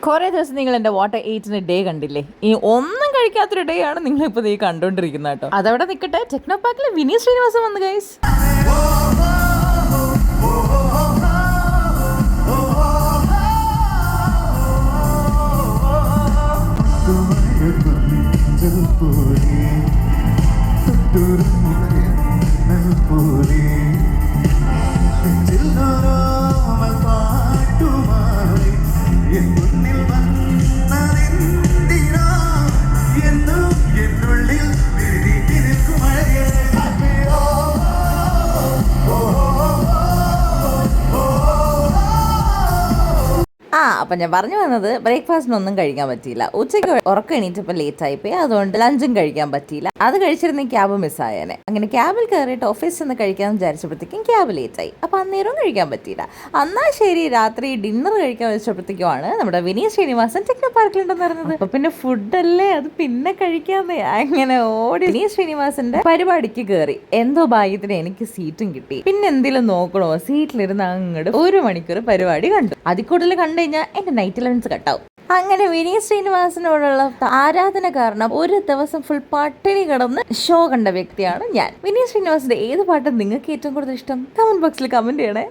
കുറേ ദിവസം നിങ്ങൾ എൻ്റെ വാട്ടർ എയ്റ്റിന് ഡേ കണ്ടില്ലേ? ഈ ഒന്നും കഴിക്കാത്തൊരു ഡേ ആണ് നിങ്ങളിപ്പോൾ ഈ കണ്ടുകൊണ്ടിരിക്കുന്നത് കേട്ടോ. അതവിടെ നിൽക്കട്ടെ, ടെക്നോ പാർക്കിൽ വിനീത് ശ്രീനിവാസൻ വന്നു ഗൈസ്. അപ്പം ഞാൻ പറഞ്ഞു വന്നത്, ബ്രേക്ക്ഫാസ്റ്റിനൊന്നും കഴിക്കാൻ പറ്റിയില്ല. ഉച്ചയ്ക്ക് ഉറക്കം എണീറ്റപ്പോൾ ലേറ്റ് ആയിപ്പോയി, അതുകൊണ്ട് ലഞ്ചും കഴിക്കാൻ പറ്റിയില്ല. അത് കഴിച്ചിരുന്ന ക്യാബ് മിസ്സായേനെ. അങ്ങനെ ക്യാബിൽ കയറിയിട്ട് ഓഫീസിൽ നിന്ന് കഴിക്കാമെന്ന് വിചാരിച്ചപ്പോഴത്തേക്കും ക്യാബ് ലേറ്റ് ആയി. അപ്പോൾ അന്നേരവും കഴിക്കാൻ പറ്റിയില്ല. എന്നാൽ ശരി, രാത്രി ഡിന്നർ കഴിക്കാൻ വെച്ചപ്പോഴത്തേക്കുമാണ് നമ്മുടെ വിനീത് ശ്രീനിവാസൻ ടെക്നോ പാർക്കിലുണ്ടെന്ന് പറഞ്ഞത്. അപ്പോൾ പിന്നെ ഫുഡല്ലേ, അത് പിന്നെ കഴിക്കാമെന്ന് അങ്ങനെ ഓടി വിനീത് ശ്രീനിവാസന്റെ പരിപാടിക്ക് കയറി. എന്തോ ഭാഗ്യത്തിന് എനിക്ക് സീറ്റും കിട്ടി. പിന്നെ എന്തെങ്കിലും നോക്കണോ, സീറ്റിലിരുന്ന് അങ്ങോട്ട് 1 മണിക്കൂർ പരിപാടി കണ്ടു. അതിൽ കൂടുതൽ കണ്ടു കഴിഞ്ഞാൽ എൻ്റെ നൈറ്റ് അലവൻസ് കട്ടാവും. അങ്ങനെ വിനീത് ശ്രീനിവാസനോടുള്ള ആരാധന കാരണം ഒരു ദിവസം ഫുൾ പട്ടിണി കിടന്ന് ഷോ കണ്ട വ്യക്തിയാണ് ഞാൻ. വിനീത് ശ്രീനിവാസന്റെ ഏത് പാട്ടും നിങ്ങൾക്ക് ഏറ്റവും കൂടുതൽ ഇഷ്ടം? കമന്റ് ബോക്സിൽ കമന്റ് ചെയ്യണേ.